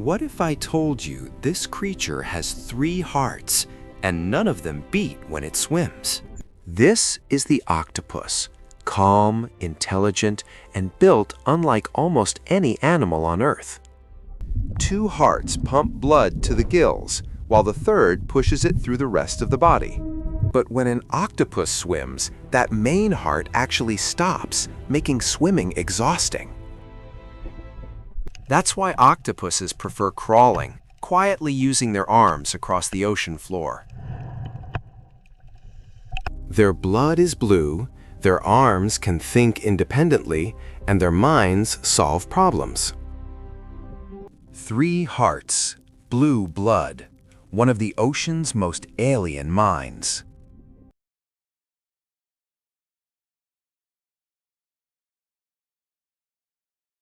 What if I told you this creature has 3 hearts and none of them beat when it swims? This is the octopus, calm, intelligent, and built unlike almost any animal on Earth. 2 hearts pump blood to the gills, while the third pushes it through the rest of the body. But when an octopus swims, that main heart actually stops, making swimming exhausting. That's why octopuses prefer crawling, quietly using their arms across the ocean floor. Their blood is blue, their arms can think independently, and their minds solve problems. 3 hearts, blue blood, one of the ocean's most alien minds.